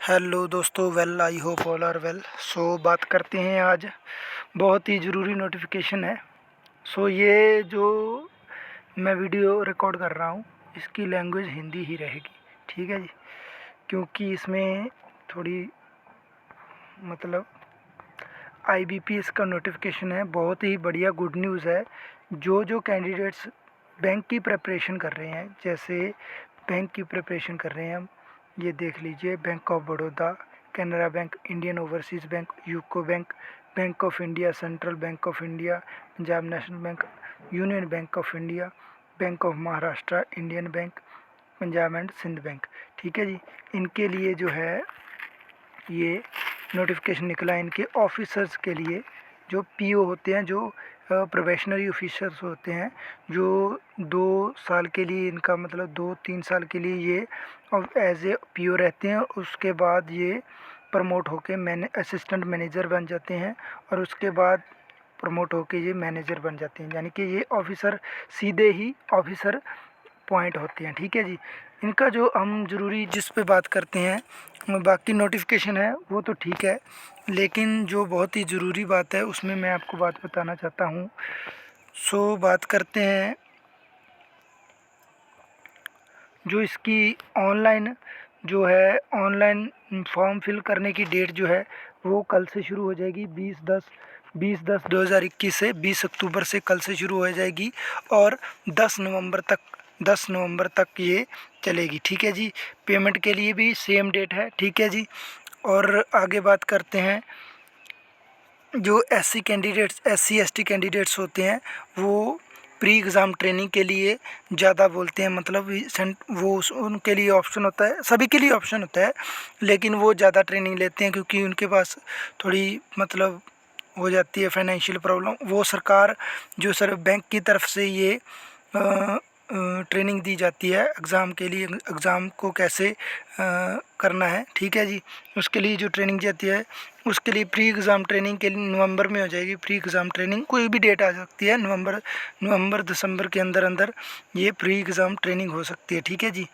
Hello दोस्तों, well I hope all are well. बात करते हैं आज, बहुत ही ज़रूरी नोटिफिकेशन है। ये जो मैं वीडियो रिकॉर्ड कर रहा हूँ, इसकी लैंग्वेज हिंदी ही रहेगी, ठीक है जी। क्योंकि इसमें थोड़ी मतलब आईबीपीएस का नोटिफिकेशन है, बहुत ही बढ़िया गुड न्यूज़ है। जो कैंडिडेट्स बैंक की प्रिपरेशन कर रहे हैं, जैसे बैंक की प्रिपरेशन कर रहे हैं हम, ये देख लीजिए, Bank of Baroda, Canara Bank, Indian Overseas Bank, UCO Bank, Bank of India, Central Bank of India, Punjab National Bank, Union Bank of India, Bank of Maharashtra, Indian Bank, Punjab and Sind Bank, ठीक है जी। इनके लिए जो है ये नोटिफिकेशन निकला है इनके ऑफिसर्स के लिए, जो पीओ होते हैं, जो प्रोबेशनरी ऑफिसर्स होते हैं, जो 2 साल के लिए, इनका मतलब 2-3 साल के लिए ये एज ए पीओ रहते हैं। उसके बाद ये प्रमोट होके असिस्टेंट मैनेजर बन जाते हैं, और उसके बाद प्रमोट होके ये मैनेजर बन जाते हैं, यानी कि ये ऑफिसर सीधे ही ऑफिसर पॉइंट होते हैं, ठीक है जी। इनका जो हम ज़रूरी जिस पे बात करते हैं, बाकी नोटिफिकेशन है वो तो ठीक है, लेकिन जो बहुत ही ज़रूरी बात है उसमें मैं आपको बात बताना चाहता हूँ। बात करते हैं, जो इसकी ऑनलाइन जो है, ऑनलाइन फॉर्म फिल करने की डेट जो है वो कल से शुरू हो जाएगी। 20/10/2021 से 20 अक्टूबर से कल से शुरू हो जाएगी, और 10 नवंबर तक ये चलेगी, ठीक है जी। पेमेंट के लिए भी सेम डेट है, ठीक है जी। और आगे बात करते हैं, जो एससी एसटी कैंडिडेट्स होते हैं, वो प्री एग्ज़ाम ट्रेनिंग के लिए ज़्यादा बोलते हैं, मतलब उनके लिए ऑप्शन होता है, सभी के लिए ऑप्शन होता है, लेकिन वो ज़्यादा ट्रेनिंग लेते हैं क्योंकि उनके पास थोड़ी मतलब हो जाती है फाइनेंशियल प्रॉब्लम। वो सरकार जो सर बैंक की तरफ से ये ट्रेनिंग दी जाती है एग्ज़ाम के लिए, एग्ज़ाम को कैसे करना है, ठीक है जी। उसके लिए जो ट्रेनिंग जाती है, उसके लिए प्री एग्ज़ाम ट्रेनिंग के लिए नवंबर में हो जाएगी। प्री एग्ज़ाम ट्रेनिंग कोई भी डेट आ सकती है, नवंबर दिसंबर के अंदर अंदर ये प्री एग्ज़ाम ट्रेनिंग हो सकती है, ठीक है जी।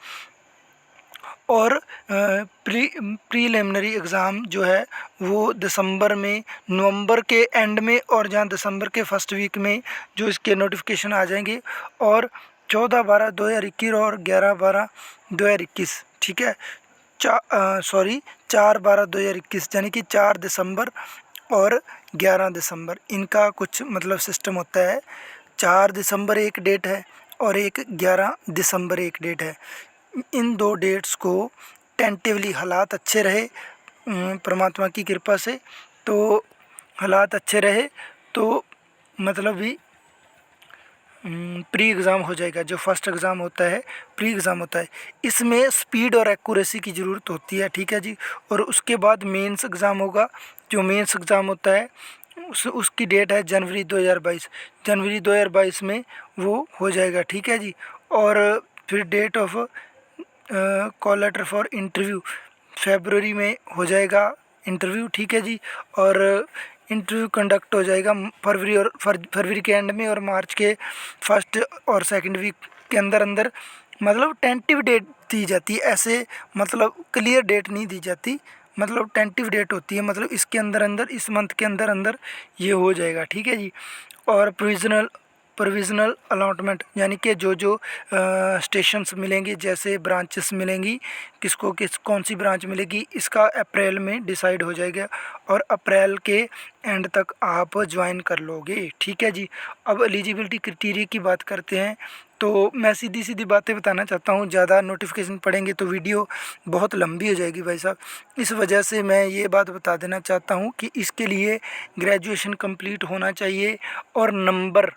और प्रीलिमिनरी एग्ज़ाम जो है वो दिसंबर में, नवंबर के एंड में, और जहाँ दिसंबर के फर्स्ट वीक में जो इसके नोटिफिकेशन आ जाएंगे। और 14/12/2021 और 11/12/2021, ठीक है। 4/12/2021, यानी कि 4 दिसंबर और 11 दिसंबर, इनका कुछ मतलब सिस्टम होता है। 4 दिसंबर एक डेट है और 11 दिसंबर एक डेट है। इन 2 डेट्स को टेंटिवली, हालात अच्छे रहे परमात्मा की कृपा से, तो हालात अच्छे रहे तो मतलब भी प्री एग्ज़ाम हो जाएगा। जो फर्स्ट एग्ज़ाम होता है, प्री एग्ज़ाम होता है, इसमें स्पीड और एक्यूरेसी की ज़रूरत होती है, ठीक है जी। और उसके बाद मेंस एग्ज़ाम होगा। जो मेंस एग्ज़ाम होता है उसकी डेट है जनवरी 2022, जनवरी 2022 में वो हो जाएगा, ठीक है जी। और फिर date of call letter for interview फरवरी में हो जाएगा इंटरव्यू, ठीक है जी। और इंटरव्यू कंडक्ट हो जाएगा फरवरी के एंड में, और मार्च के फर्स्ट और सेकंड वीक के अंदर अंदर, मतलब टेंटिव डेट दी जाती है। ऐसे मतलब क्लियर डेट नहीं दी जाती, मतलब टेंटिव डेट होती है, मतलब इसके अंदर अंदर, इस मंथ के अंदर अंदर ये हो जाएगा, ठीक है जी। और प्रोविज़नल अलॉटमेंट, यानी कि जो स्टेशंस मिलेंगी, जैसे ब्रांचेस मिलेंगी, किसको कौन सी ब्रांच मिलेगी, इसका अप्रैल में डिसाइड हो जाएगा, और अप्रैल के एंड तक आप ज्वाइन कर लोगे, ठीक है जी। अब एलिजिबिलिटी क्राइटेरिया की बात करते हैं, तो मैं सीधी सीधी बातें बताना चाहता हूँ, ज़्यादा नोटिफिकेशन पढ़ेंगे तो वीडियो बहुत लंबी हो जाएगी भाई साहब। इस वजह से मैं ये बात बता देना चाहता हूँ कि इसके लिए ग्रेजुएशन कंप्लीट होना चाहिए, और नंबर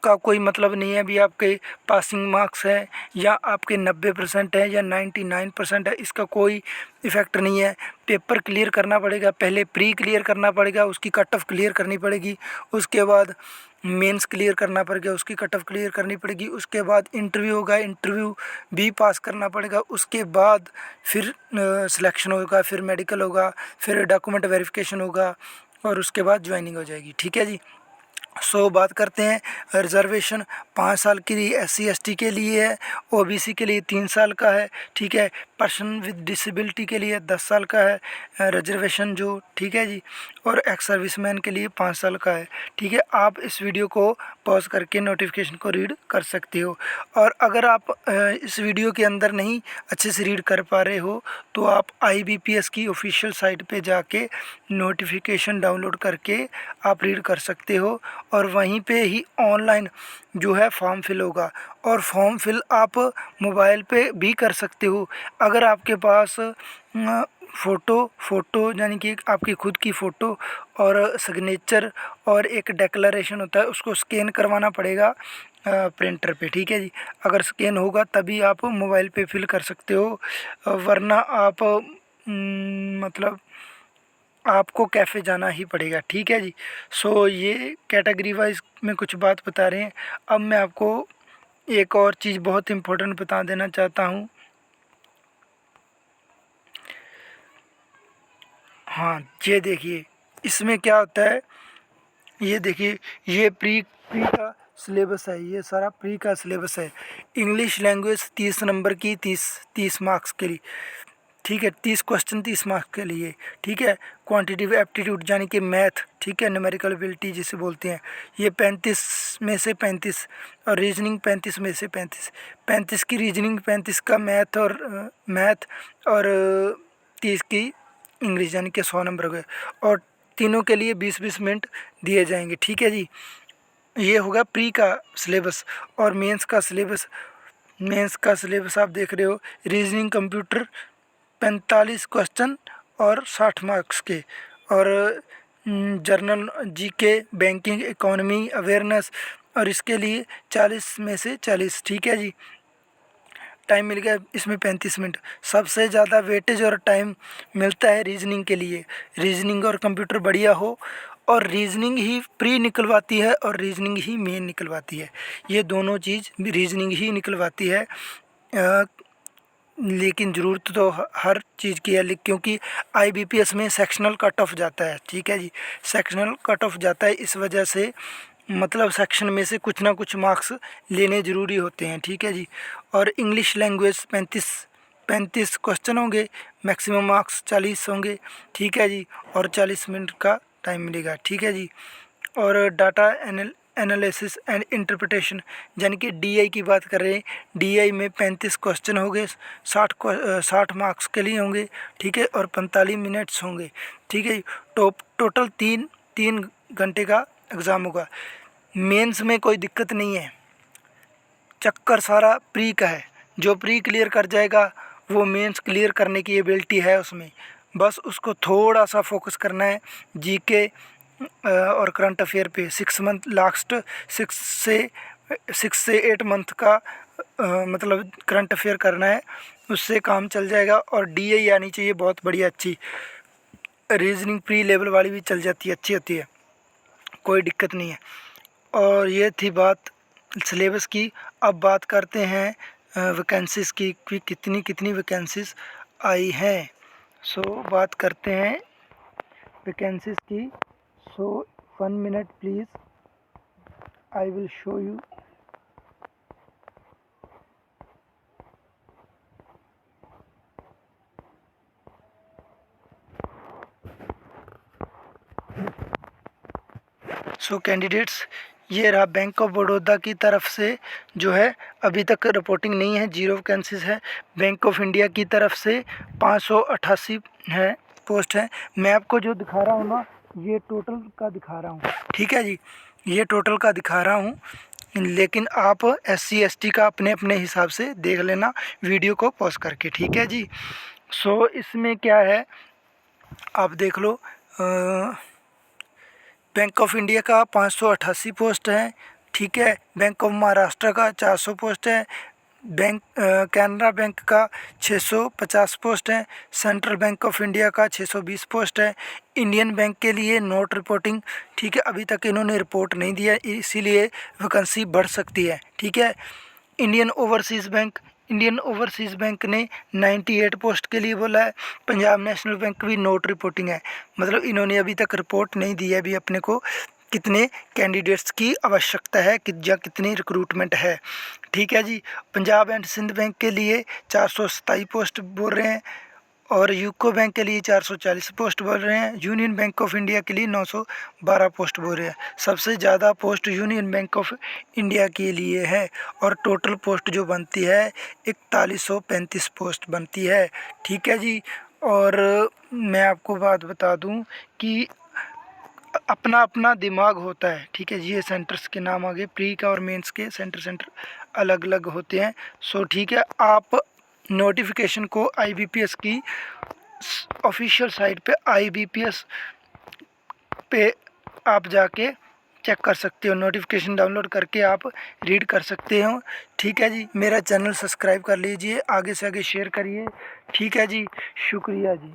का कोई मतलब नहीं है। अभी आपके पासिंग मार्क्स है, या आपके 90% है, या 99% है, इसका कोई इफ़ेक्ट नहीं है। पेपर क्लियर करना पड़ेगा, पहले प्री क्लियर करना पड़ेगा, उसकी कट ऑफ क्लियर करनी पड़ेगी, उसके बाद मेंस क्लियर करना पड़ेगा, उसकी कट ऑफ क्लियर करनी पड़ेगी, उसके बाद इंटरव्यू होगा, इंटरव्यू भी पास करना पड़ेगा, उसके बाद फिर सिलेक्शन होगा, फिर मेडिकल होगा, फिर डॉक्यूमेंट वेरिफिकेशन होगा, और उसके बाद ज्वाइनिंग हो जाएगी, ठीक है जी। सो बात करते हैं रिजर्वेशन 5 साल के लिए SC ST के लिए है, OBC के लिए 3 साल का है, ठीक है। पर्सन विद डिसेबिलिटी के लिए 10 साल का है रिजर्वेशन जो, ठीक है जी। और एक्स सर्विसमैन के लिए 5 साल का है, ठीक है। आप इस वीडियो को पॉज करके नोटिफिकेशन को रीड कर सकते हो। और अगर आप इस वीडियो के अंदर नहीं अच्छे से रीड कर पा रहे हो तो आप IBPS की ऑफिशियल साइट पे जाके नोटिफिकेशन डाउनलोड करके आप रीड कर सकते हो। और वहीं पे ही ऑनलाइन जो है फॉर्म फिल होगा, और फॉर्म फिल आप मोबाइल पे भी कर सकते हो। अगर आपके पास फ़ोटो यानी कि आपकी खुद की फ़ोटो और सिग्नेचर और एक डिक्लेरेशन होता है, उसको स्कैन करवाना पड़ेगा प्रिंटर पे, ठीक है जी। अगर स्कैन होगा तभी आप मोबाइल पे फिल कर सकते हो, वरना आप मतलब आपको कैफ़े जाना ही पड़ेगा, ठीक है जी। सो ये कैटेगरी वाइज में कुछ बात बता रहे हैं। अब मैं आपको एक और चीज़ बहुत इम्पोर्टेंट बता देना चाहता हूँ। हाँ, ये देखिए इसमें क्या होता है, ये देखिए ये प्री प्री का सिलेबस है, ये सारा प्री का सिलेबस है। इंग्लिश लैंग्वेज 30 नंबर की 30 मार्क्स के लिए, ठीक है। 30 क्वेश्चन 30 मार्क्स के लिए, ठीक है। क्वांटिटिव एप्टीट्यूड यानी कि मैथ, ठीक है, न्यूमेरिकल एबिलिटी जिसे बोलते हैं, ये 35 में से 35, और रीजनिंग 35 में से 35 की रीजनिंग, 35 का मैथ और 30 की इंग्लिश, यानी कि 100 नंबर हो गए। और तीनों के लिए 20-20 मिनट दिए जाएंगे, ठीक है जी। ये होगा प्री का सिलेबस। और मेंस का सिलेबस आप देख रहे हो। रीजनिंग कंप्यूटर 45 क्वेश्चन और 60 मार्क्स के, और journal GK banking economy awareness, और इसके लिए 40 में से 40, ठीक है जी। टाइम मिल गया इसमें 35 मिनट। सबसे ज़्यादा वेटेज और टाइम मिलता है रीजनिंग के लिए। रीजनिंग और कंप्यूटर बढ़िया हो, और रीजनिंग ही प्री निकलवाती है और रीजनिंग ही मेन निकलवाती है। ये दोनों चीज़ रीजनिंग ही निकलवाती है। लेकिन ज़रूरत तो हर चीज़ की है, क्योंकि IBPS में सेक्शनल कट ऑफ जाता है, ठीक है जी। सेक्शनल कट ऑफ जाता है, इस वजह से मतलब सेक्शन में से कुछ ना कुछ मार्क्स लेने ज़रूरी होते हैं, ठीक है जी। और इंग्लिश लैंग्वेज 35 क्वेश्चन होंगे, मैक्सिमम मार्क्स 40 होंगे, ठीक है जी। और 40 मिनट का टाइम मिलेगा, ठीक है जी। और डाटा एनालिसिस एंड इंटरप्रिटेशन यानी कि DI की बात कर रहे हैं। DI में 35 क्वेश्चन होंगे, 60 मार्क्स के लिए होंगे, ठीक है। और 45 मिनट्स होंगे, ठीक है। टोटल तीन घंटे का एग्ज़ाम होगा। मेंस में कोई दिक्कत नहीं है, चक्कर सारा प्री का है। जो प्री क्लियर कर जाएगा वो मेंस क्लियर करने की एबिलिटी है उसमें, बस उसको थोड़ा सा फोकस करना है GK और करंट अफेयर पे। 6 मंथ लास्ट 6 से 8 मंथ का मतलब करंट अफेयर करना है, उससे काम चल जाएगा। और DI आनी चाहिए बहुत बढ़िया अच्छी। रीजनिंग प्री लेवल वाली भी चल जाती है, अच्छी होती है, कोई दिक्कत नहीं है। और ये थी बात सिलेबस की। अब बात करते हैं वैकेंसीज़ की कि कितनी वैकेंसीज़ आई हैं। सो बात करते हैं वैकेंसीज़ की। सो 1 minute please, I will show you. So candidates, ये रहा बैंक ऑफ बड़ौदा की तरफ से जो है अभी तक रिपोर्टिंग नहीं है, 0 वैकेंसीज है। बैंक ऑफ इंडिया की तरफ से 588 है पोस्ट है। मैं आपको जो दिखा रहा हूँ ना, ये टोटल का दिखा रहा हूँ, ठीक है जी। ये टोटल का दिखा रहा हूँ, लेकिन आप SC ST का अपने अपने हिसाब से देख लेना वीडियो को पॉज करके, ठीक है जी। सो इसमें क्या है आप देख लो। बैंक ऑफ इंडिया का 588 पोस्ट है, ठीक है। बैंक ऑफ महाराष्ट्र का 400 पोस्ट है। कैनरा बैंक का 650 पोस्ट है। सेंट्रल बैंक ऑफ इंडिया का 620 पोस्ट है। इंडियन बैंक के लिए नोट रिपोर्टिंग, ठीक है, अभी तक इन्होंने रिपोर्ट नहीं दिया, इसीलिए वैकेंसी बढ़ सकती है, ठीक है। इंडियन ओवरसीज़ बैंक ने 98 पोस्ट के लिए बोला है। पंजाब नेशनल बैंक भी नोट रिपोर्टिंग है, मतलब इन्होंने अभी तक रिपोर्ट नहीं दी है अभी अपने को कितने कैंडिडेट्स की आवश्यकता है या कितनी रिक्रूटमेंट है। ठीक है जी। पंजाब एंड सिंध बैंक के लिए 427 पोस्ट बोल रहे हैं और यूको बैंक के लिए 440 पोस्ट बोल रहे हैं। यूनियन बैंक ऑफ इंडिया के लिए 912 पोस्ट बोल रहे हैं। सबसे ज़्यादा post union Bank of India के लिए है और टोटल पोस्ट जो बनती है 4135 पोस्ट बनती है। ठीक है जी। और मैं आपको बात बता दूं कि अपना अपना दिमाग होता है। ठीक है जी। ये सेंटर्स के नाम आगे प्री का और मेंस के सेंटर अलग अलग होते हैं। सो ठीक है, आप नोटिफिकेशन को IBPS की ऑफिशियल साइट पे IBPS पे आप जाके चेक कर सकते हो। नोटिफिकेशन डाउनलोड करके आप रीड कर सकते हो। ठीक है जी। मेरा चैनल सब्सक्राइब कर लीजिए, आगे से आगे शेयर करिए। ठीक है जी। शुक्रिया जी।